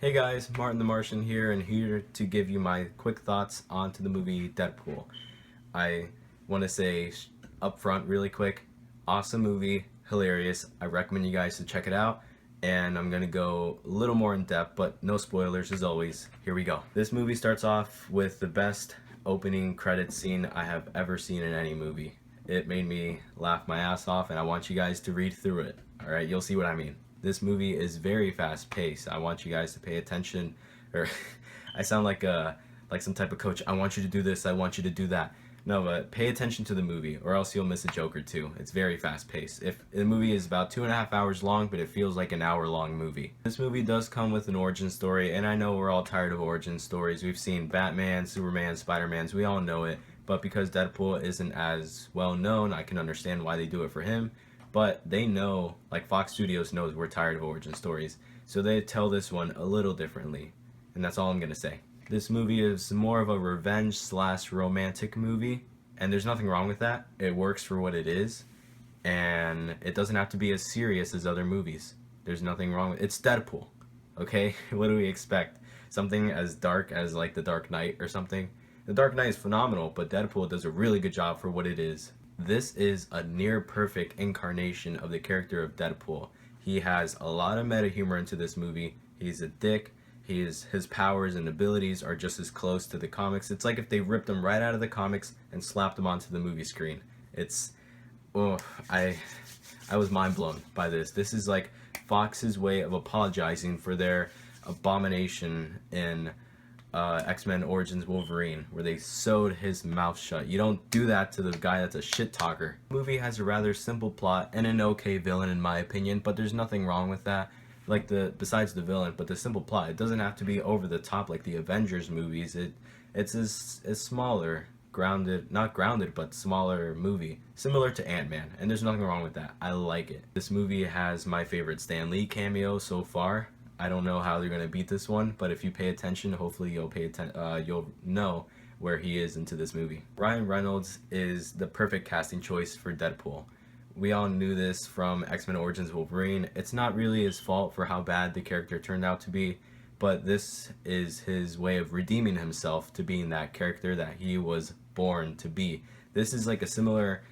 Hey guys, Martin the Martian here, and here to give you my quick thoughts onto the movie Deadpool. I want to say up front really quick, awesome movie, hilarious. I recommend you guys to check it out, and I'm going to go a little more in depth, but no spoilers as always. Here we go. This movie starts off with the best opening credits scene I have ever seen in any movie. It made me laugh my ass off, and I want you guys to read through it. Alright, you'll see what I mean. This movie is very fast paced. I want you guys to pay attention, or I sound like some type of coach. I want you to do this, I want you to do that. No, but pay attention to the movie or else you'll miss a joke or two. It's very fast paced. If the movie is about 2.5 hours long, but it feels like an hour long movie. This movie does come with an origin story, and I know we're all tired of origin stories. We've seen Batman, Superman, Spider-Man's, we all know it. But because Deadpool isn't as well known, I can understand why they do it for him. But they know, like Fox Studios knows, we're tired of origin stories, so they tell this one a little differently, and that's all I'm gonna say. This movie is more of a revenge slash romantic movie, and there's nothing wrong with that. It works for what it is, and it doesn't have to be as serious as other movies. There's nothing wrong with it. It's Deadpool, okay? What do we expect? Something as dark as like The Dark Knight or something? The Dark Knight is phenomenal, but Deadpool does a really good job for what it is. This is a near perfect incarnation of the character of Deadpool. He has a lot of meta humor into this movie. He's a dick. His powers and abilities are just as close to the comics. It's like if they ripped him right out of the comics and slapped him onto the movie screen. I was mind blown by this. This is like Fox's way of apologizing for their abomination in X-Men Origins Wolverine, where they sewed his mouth shut. You don't do that to the guy that's a shit talker. The movie has a rather simple plot and an okay villain in my opinion, but there's nothing wrong with that. Besides the villain, but the simple plot. It doesn't have to be over the top like the Avengers movies. It's a smaller, not grounded, but smaller movie, similar to Ant-Man, and there's nothing wrong with that. I like it. This movie has my favorite Stan Lee cameo so far. I don't know how they're gonna beat this one, but if you pay attention, hopefully you'll know where he is into this movie. Ryan Renolds is the perfect casting choice for Deadpool. We all knew this from X-Men Origins Wolverine. It's not really his fault for how bad the character turned out to be, but this is his way of redeeming himself to being that character that he was born to be. This is like a similar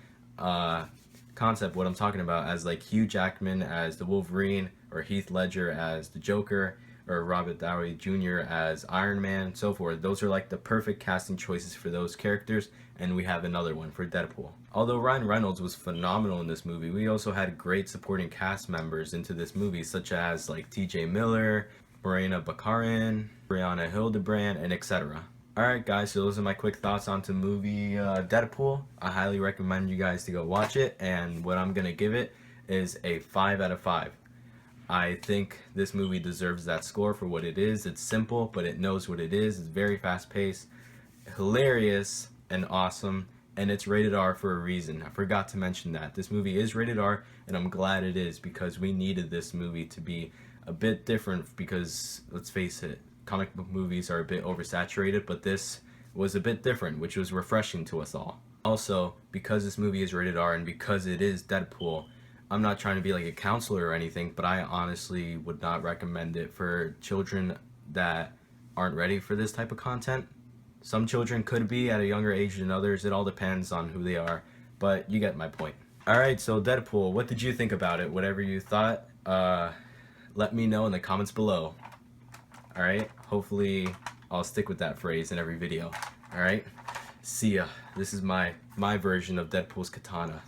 concept, what I'm talking about, as like Hugh Jackman as the Wolverine, or Heath Ledger as the Joker, or Robert Downey Jr. as Iron Man, and so forth. Those are like the perfect casting choices for those characters, and we have another one for Deadpool. Although Ryan Reynolds was phenomenal in this movie, we also had great supporting cast members into this movie, such as like TJ Miller, Morena Baccarin, Brianna, Hildebrand, and etc. Alright guys, so those are my quick thoughts onto movie Deadpool. I highly recommend you guys to go watch it, and what I'm gonna give it is a 5 out of 5. I think this movie deserves that score for what it is. It's simple, but it knows what it is. It's very fast paced, hilarious, and awesome, and it's rated R for a reason. I forgot to mention that. This movie is rated R, and I'm glad it is, because we needed this movie to be a bit different, because let's face it, comic book movies are a bit oversaturated, but this was a bit different, which was refreshing to us all. Also, because this movie is rated R and because it is Deadpool, I'm not trying to be like a counselor or anything, but I honestly would not recommend it for children that aren't ready for this type of content. Some children could be at a younger age than others. It all depends on who they are, but you get my point. Alright, so Deadpool, what did you think about it? Whatever you thought, let me know in the comments below. Alright, hopefully I'll stick with that phrase in every video. Alright, see ya. This is my version of Deadpool's katana.